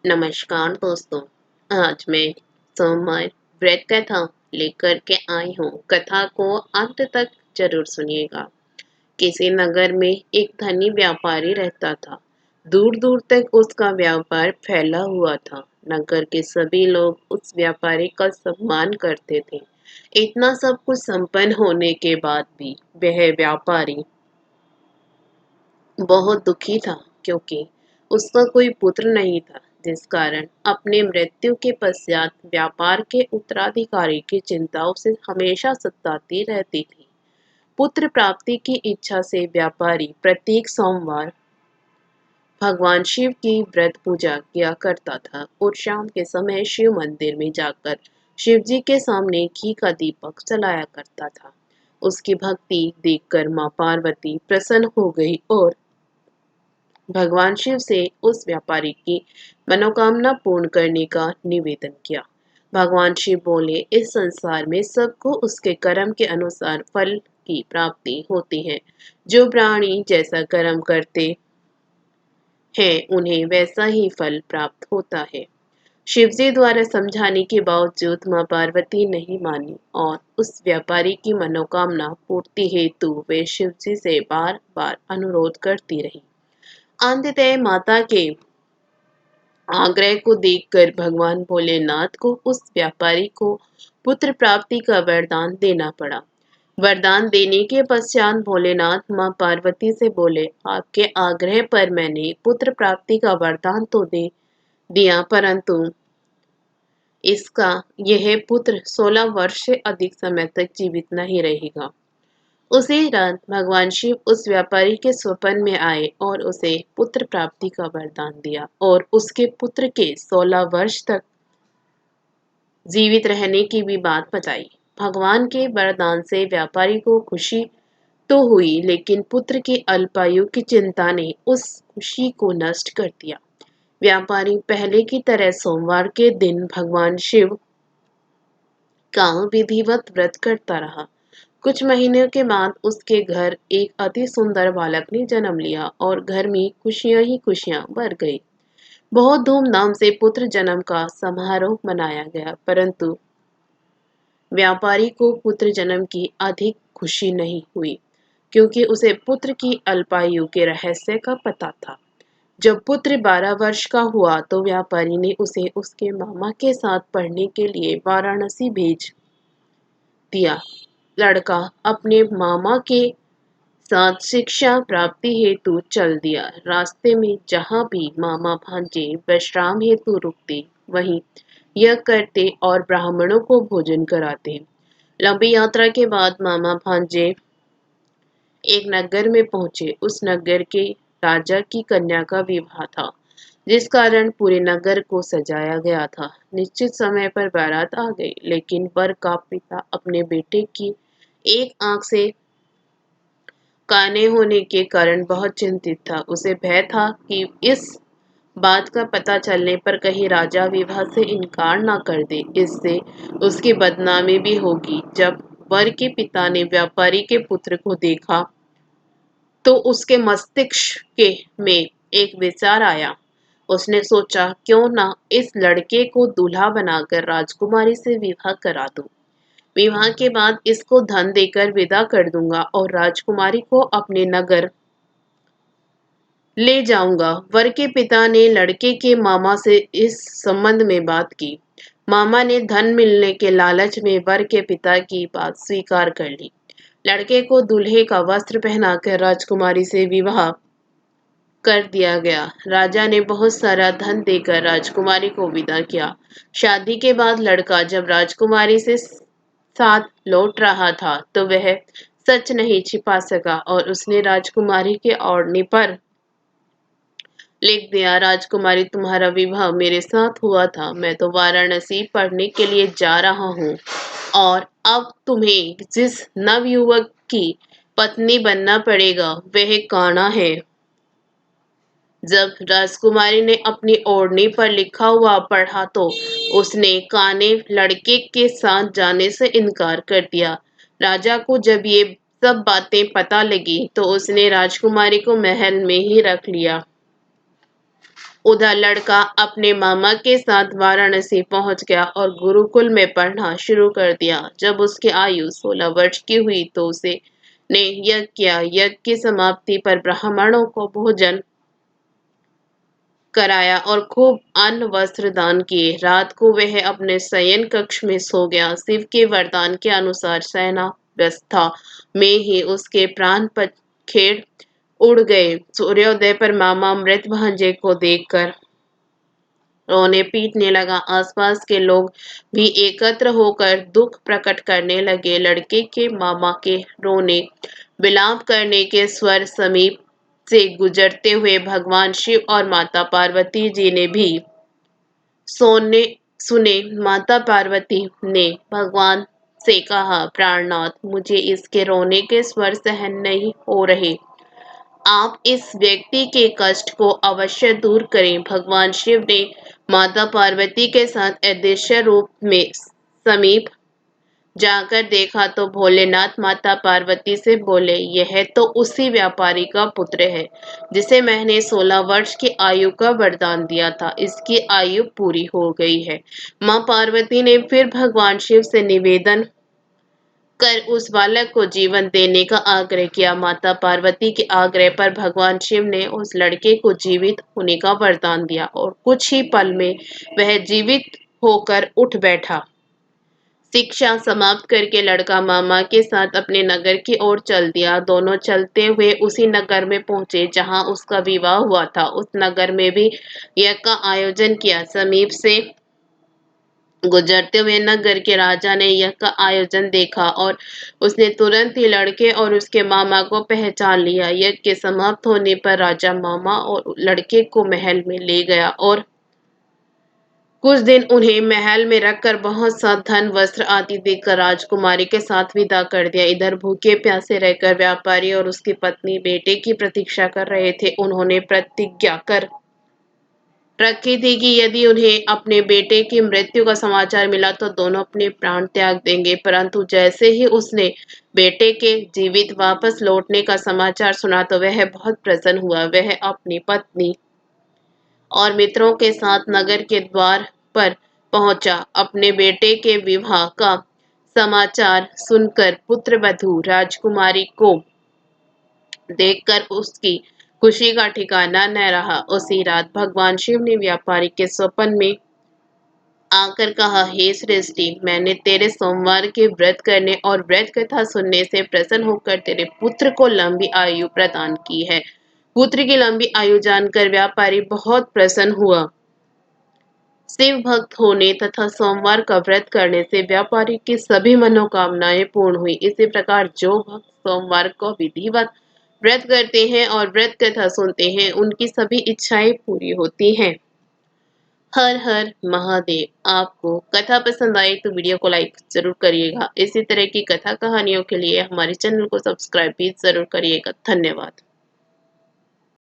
नमस्कार दोस्तों। आज मैं सोमवार व्रत कथा लेकर के आई हूँ। कथा को अंत तक जरूर सुनिएगा। किसी नगर में एक धनी व्यापारी रहता था। दूर दूर तक उसका व्यापार फैला हुआ था। नगर के सभी लोग उस व्यापारी का सम्मान करते थे। इतना सब कुछ संपन्न होने के बाद भी वह व्यापारी बहुत दुखी था, क्योंकि उसका कोई पुत्र नहीं था, जिस कारण अपने मृत्यु के पश्चात व्यापार के उत्तराधिकारी की चिंता उसे हमेशा सताती रहती थी। पुत्र प्राप्ति की इच्छा से व्यापारी प्रत्येक सोमवार भगवान शिव की व्रत पूजा किया करता था और शाम के समय शिव मंदिर में जाकर शिव जी के सामने घी का दीपक जलाया करता था। उसकी भक्ति देखकर माँ पार्वती प्रसन्न हो गई और भगवान शिव से उस व्यापारी की मनोकामना पूर्ण करने का निवेदन किया। भगवान शिव बोले, इस संसार में सबको उसके कर्म के अनुसार फल की प्राप्ति होती है। जो प्राणी जैसा कर्म करते हैं उन्हें वैसा ही फल प्राप्त होता है। शिवजी द्वारा समझाने के बावजूद मां पार्वती नहीं मानी और उस व्यापारी की मनोकामना पूर्ति हेतु वे शिवजी से बार बार अनुरोध करती रही। अंततः माता के आग्रह को देखकर भगवान भोलेनाथ को उस व्यापारी को पुत्र प्राप्ति का वरदान देना पड़ा। वरदान देने के पश्चात भोलेनाथ मां पार्वती से बोले, आपके आग्रह पर मैंने पुत्र प्राप्ति का वरदान तो दे दिया, परंतु इसका यह पुत्र 16 वर्ष से अधिक समय तक जीवित नहीं रहेगा। उसी रात भगवान शिव उस व्यापारी के स्वप्न में आए और उसे पुत्र प्राप्ति का वरदान दिया और उसके पुत्र के 16 वर्ष तक जीवित रहने की भी बात बताई। भगवान के वरदान से व्यापारी को खुशी तो हुई, लेकिन पुत्र की अल्पायु की चिंता ने उस खुशी को नष्ट कर दिया। व्यापारी पहले की तरह सोमवार के दिन भगवान शिव का विधिवत व्रत करता रहा। कुछ महीनों के बाद उसके घर एक अति सुंदर बालक ने जन्म लिया और घर में खुशियां ही खुशियां भर गई। बहुत धूमधाम से पुत्र जन्म का समारोह मनाया गया, परंतु व्यापारी को पुत्र जन्म की अधिक खुशी नहीं हुई, क्योंकि उसे पुत्र की अल्पायु के रहस्य का पता था। जब पुत्र 12 वर्ष का हुआ तो व्यापारी ने उसे उसके मामा के साथ पढ़ने के लिए वाराणसी भेज दिया। लड़का अपने मामा के साथ शिक्षा प्राप्ति हेतु चल दिया। रास्ते में जहाँ भी मामा भांजे विश्राम हेतु रुकते, वहीं यह करते और ब्राह्मणों को भोजन कराते। लंबी यात्रा के बाद मामा भांजे एक नगर में पहुंचे। उस नगर के राजा की कन्या का विवाह था, जिस कारण पूरे नगर को सजाया गया था। निश्चित समय पर बारात आ गई, लेकिन वर का पिता अपने बेटे की एक आंख से काने होने के कारण बहुत चिंतित था। उसे भय था कि इस बात का पता चलने पर कहीं राजा विवाह से इनकार ना कर दे, इससे उसकी बदनामी भी होगी। जब वर के पिता ने व्यापारी के पुत्र को देखा तो उसके मस्तिष्क के में एक विचार आया। उसने सोचा, क्यों ना इस लड़के को दूल्हा बनाकर राजकुमारी से विवाह करा दूं। विवाह के बाद इसको धन देकर विदा कर दूंगा और राजकुमारी को अपने नगर ले जाऊंगा। वर के पिता ने लड़के के मामा से इस संबंध में बात की। मामा ने धन मिलने के लालच में वर के पिता की बात स्वीकार कर ली। लड़के को दूल्हे का वस्त्र पहनाकर राजकुमारी से विवाह कर दिया गया। राजा ने बहुत सारा धन देकर राजकुमारी को विदा किया। शादी के बाद लड़का जब राजकुमारी से साथ लौट रहा था तो वह सच नहीं छिपा सका और उसने राजकुमारी के ओढ़ने पर लिख दिया, राजकुमारी तुम्हारा विवाह मेरे साथ हुआ था। मैं तो वाराणसी पढ़ने के लिए जा रहा हूँ और अब तुम्हें जिस नवयुवक की पत्नी बनना पड़ेगा वह काना है। जब राजकुमारी ने अपनी ओढ़नी पर लिखा हुआ पढ़ा तो उसने काने लड़के के साथ जाने से इनकार कर दिया। राजा को जब ये सब बातें पता लगी तो उसने राजकुमारी को महल में ही रख लिया। उधर लड़का अपने मामा के साथ वाराणसी पहुंच गया और गुरुकुल में पढ़ना शुरू कर दिया। जब उसकी आयु 16 वर्ष की हुई तो उसे ने यज्ञ किया। यज्ञ की समाप्ति पर ब्राह्मणों को भोजन कराया और खूब अन्न वस्त्र दान किए। रात को वह अपने शयन कक्ष में सो गया। शिव के वरदान के अनुसार शयनावस्था में ही उसके प्राण पखेड़ उड़ गए। सूर्योदय पर मामा मृत भांजे को देखकर रोने पीटने लगा। आसपास के लोग भी एकत्र होकर दुख प्रकट करने लगे। लड़के के मामा के रोने विलाप करने के स्वर समीप से गुजरते हुए भगवान शिव और माता पार्वती जी ने भी सोने सुने। माता पार्वती ने भगवान से कहा, प्राणनाथ, मुझे इसके रोने के स्वर सहन नहीं हो रहे। आप इस व्यक्ति के कष्ट को अवश्य दूर करें। भगवान शिव ने माता पार्वती के साथ अदृश्य रूप में समीप जाकर देखा तो भोलेनाथ माता पार्वती से बोले, यह तो उसी व्यापारी का पुत्र है जिसे मैंने 16 वर्ष की आयु का वरदान दिया था। इसकी आयु पूरी हो गई है। माँ पार्वती ने फिर भगवान शिव से निवेदन कर उस बालक को जीवन देने का आग्रह किया। माता पार्वती के आग्रह पर भगवान शिव ने उस लड़के को जीवित होने का वरदान दिया और कुछ ही पल में वह जीवित होकर उठ बैठा। शिक्षा समाप्त करके लड़का मामा के साथ अपने नगर की ओर चल दिया। दोनों चलते हुए उसी नगर में पहुंचे जहां उसका विवाह हुआ था। उस नगर में भी यज्ञ का आयोजन किया। समीप से गुजरते हुए नगर के राजा ने यज्ञ का आयोजन देखा और उसने तुरंत ही लड़के और उसके मामा को पहचान लिया। यज्ञ के समाप्त होने पर राजा मामा और लड़के को महल में ले गया और कुछ दिन उन्हें महल में रखकर बहुत सा धन वस्त्र आदि देकर राजकुमारी के साथ विदा कर दिया। इधर भूखे प्यासे रहकर व्यापारी और उसकी पत्नी बेटे की प्रतीक्षा कर रहे थे। उन्होंने प्रतिज्ञा कर रखी थी कि यदि उन्हें अपने बेटे की मृत्यु का समाचार मिला तो दोनों अपने प्राण त्याग देंगे। परंतु जैसे ही उसने बेटे के जीवित वापस लौटने का समाचार सुना तो वह बहुत प्रसन्न हुआ। वह अपनी पत्नी और मित्रों के साथ नगर के द्वार पर पहुंचा। अपने बेटे के विवाह का समाचार सुनकर पुत्रवधू राजकुमारी को देखकर उसकी खुशी का ठिकाना न रहा। उसी रात भगवान शिव ने व्यापारी के स्वप्न में आकर कहा, हे सृष्टि, मैंने तेरे सोमवार के व्रत करने और व्रत कथा सुनने से प्रसन्न होकर तेरे पुत्र को लंबी आयु प्रदान की है। पुत्र की लंबी आयु जानकर व्यापारी बहुत प्रसन्न हुआ। शिव भक्त होने तथा सोमवार का व्रत करने से व्यापारी की सभी मनोकामनाएं पूर्ण हुई। इसी प्रकार जो भक्त सोमवार को विधिवत व्रत करते हैं और व्रत कथा सुनते हैं उनकी सभी इच्छाएं पूरी होती हैं। हर हर महादेव। आपको कथा पसंद आई तो वीडियो को लाइक जरूर करिएगा। इसी तरह की कथा कहानियों के लिए हमारे चैनल को सब्सक्राइब भी जरूर करिएगा। धन्यवाद।